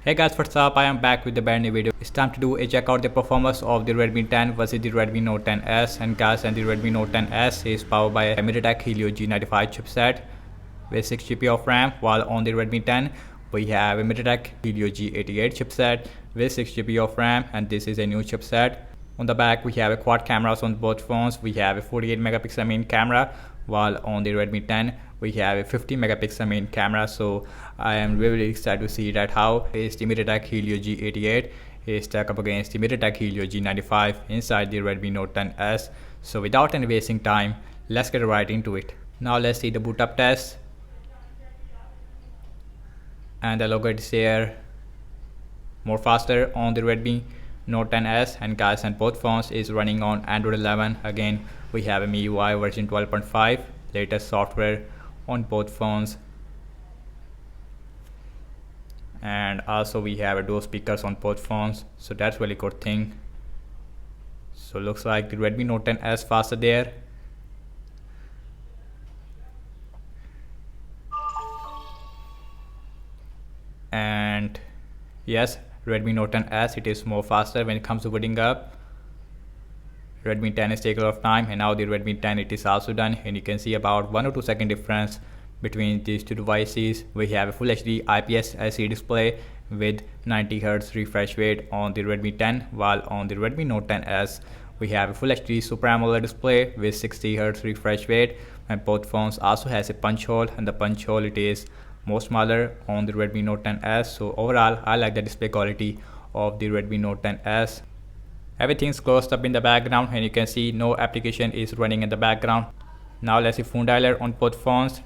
Hey guys, what's up? I am back with the brand new video. It's time to do a check out the performance of the Redmi 10 versus the Redmi Note 10s. And guys, the Redmi Note 10s is powered by a MediaTek Helio G95 chipset with 6 GB of RAM, while on the Redmi 10 we have a MediaTek Helio G88 chipset with 6 GB of RAM, and this is a new chipset. On the back we have a quad cameras on both phones. We have a 48 megapixel main camera, while on the Redmi 10 we have a 50 megapixel main camera. So I am really excited to see that how is the MediaTek Helio G88 is stacked up against the MediaTek Helio G95 inside the Redmi Note 10s. So without any wasting time, let's get right into it. Now let's see the boot up test, and the logo is here, more faster on the Redmi Note 10s. And guys, and both phones is running on Android 11. Again, we have a MIUI version 12.5, latest software on both phones, and also we have a dual speakers on both phones, so that's really good thing. So looks like the Redmi Note 10s faster there. And yes, Redmi Note 10s, it is more faster when it comes to booting up. Redmi 10 is taking a lot of time, and now the Redmi 10 it is also done, and you can see about 1 or 2 second difference between these two devices. We have a full HD IPS LCD display with 90Hz refresh rate on the Redmi 10, while on the Redmi Note 10s we have a full HD Super AMOLED display with 60Hz refresh rate, and both phones also has a punch hole, and the punch hole it is more smaller on the Redmi Note 10s. So overall I like the display quality of the Redmi Note 10s. Everything's closed up in the background, and you can see no application is running in the background. Now let's see phone dialer on both phones.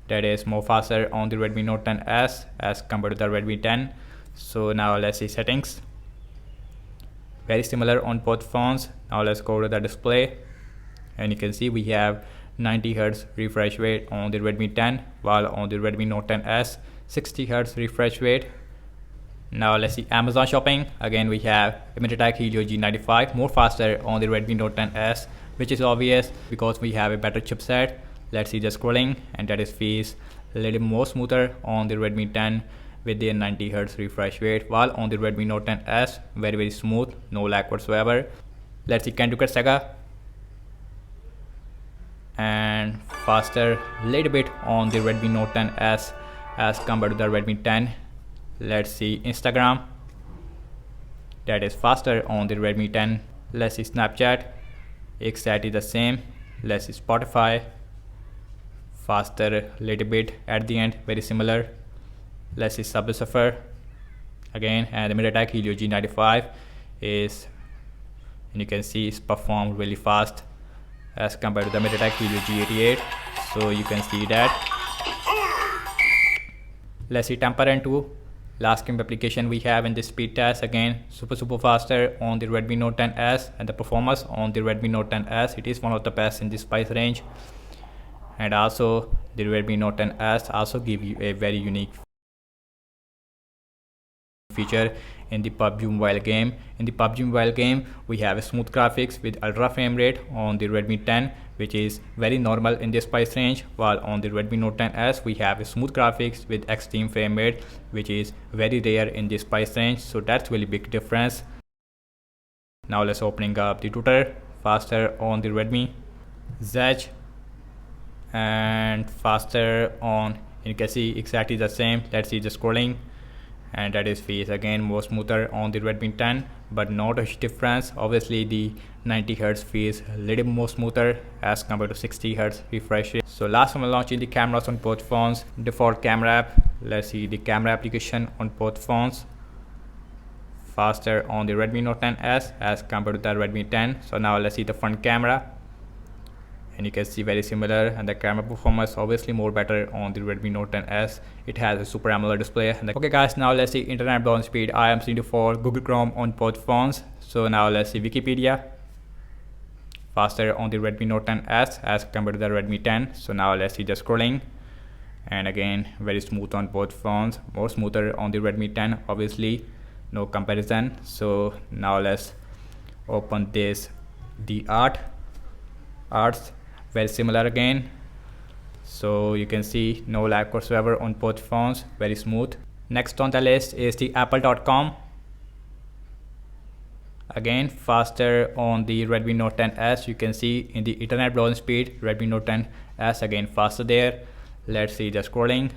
That is more faster on the Redmi Note 10s as compared to the Redmi 10. So now let's see settings. Very similar on both phones. Now let's go to the display, and you can see we have 90Hz refresh rate on the Redmi 10, while on the Redmi Note 10s 60Hz refresh rate. Now let's see Amazon shopping. Again, we have MediaTek Helio G95 more faster on the Redmi Note 10s, which is obvious because we have a better chipset. Let's see the scrolling, and that is feels a little more smoother on the Redmi 10 with their 90Hz refresh rate, while on the Redmi Note 10s very smooth, no lag whatsoever. Let's see Candy Crush Saga, and faster little bit on the Redmi Note 10s as compared to the Redmi 10. Let's see Instagram, that is faster on the Redmi 10. Let's see Snapchat, exactly the same. Let's see Spotify, faster little bit at the end, very similar. Let's see Subway Surfer again, and the MediaTek Helio G95 is, and you can see it's performed really fast as compared to the MediaTek Helio G88, so you can see that. Let's see Temper 2, last game application we have in this speed test. Again, super faster on the Redmi Note 10s, and the performance on the Redmi Note 10s it is one of the best in this price range. And also the Redmi Note 10s also give you a very unique feature in the PUBG Mobile game. In the PUBG Mobile game we have a smooth graphics with ultra frame rate on the Redmi 10, which is very normal in this price range, while on the Redmi Note 10s we have a smooth graphics with extreme frame rate, which is very rare in this price range. So that's really big difference. Now let's opening up the Twitter, faster on the Redmi Zedge, and faster on, you can see exactly the same. Let's see the scrolling, and that is face again more smoother on the Redmi 10, but not a huge difference. Obviously the 90Hz feels a little more smoother as compared to 60Hz refresh rate. So last time launching the cameras on both phones, default camera app. Let's see the camera application on both phones, faster on the Redmi Note 10s as compared to the Redmi 10. So now let's see the front camera, and you can see very similar, and the camera performance obviously more better on the Redmi Note 10s. It has a Super AMOLED display. Okay guys, now let's see internet browsing speed. I am seeing for Google Chrome on both phones. So now let's see Wikipedia, faster on the Redmi Note 10s as compared to the Redmi 10. So now let's see the scrolling, and again very smooth on both phones, more smoother on the Redmi 10, obviously no comparison. So now let's open this, the arts, very similar again. So you can see no lag whatsoever on both phones, very smooth. Next on the list is the apple.com. Again, faster on the Redmi Note 10s. You can see in the internet browsing speed, Redmi Note 10s again faster there. Let's see the scrolling.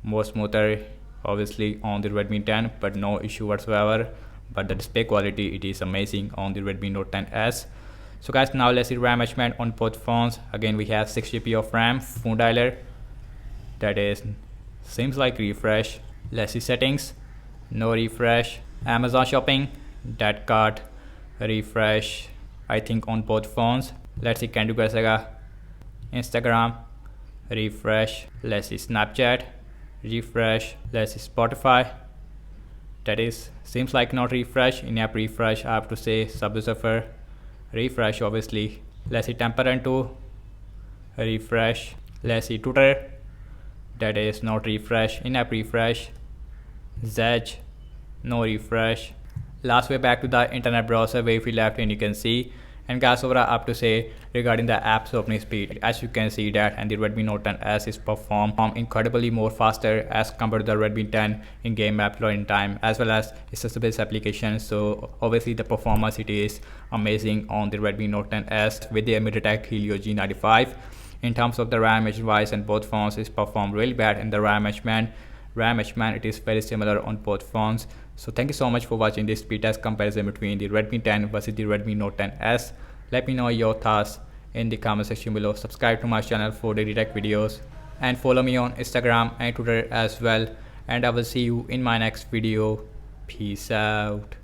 More smoother obviously on the Redmi 10, but no issue whatsoever. But the display quality, it is amazing on the Redmi Note 10s. So guys, now let's see RAM management on both phones. Again, we have 6 GB of RAM. Phone dialer, that is seems like refresh. Let's see settings, no refresh. Amazon shopping, that got refresh I think on both phones. Let's see Candy Crush Saga. Instagram, refresh. Let's see Snapchat, refresh. Let's see Spotify, that is seems like not refresh. In-app refresh, I have to say Subway Surfer, refresh obviously. Let's see Temper 2, refresh. Let's see Twitter, that is not refresh. In-app refresh. Zedge, no refresh. Last way back to the internet browser where if we left, and you can see. And guys, overall I have to say regarding the app's opening speed, as you can see that, and the Redmi Note 10s is perform incredibly more faster as compared to the Redmi 10 in game app loading time as well as accessible applications. So obviously the performance, it is amazing on the Redmi Note 10s with the MediaTek Helio G95. In terms of the RAM management wise, and both phones is performed really bad in the RAM management, it is very similar on both phones. So thank you so much for watching this speed test comparison between the Redmi 10 versus the Redmi Note 10s. Let me know your thoughts in the comment section below. Subscribe to my channel for daily tech videos and follow me on Instagram and Twitter as well. And I will see you in my next video. Peace out.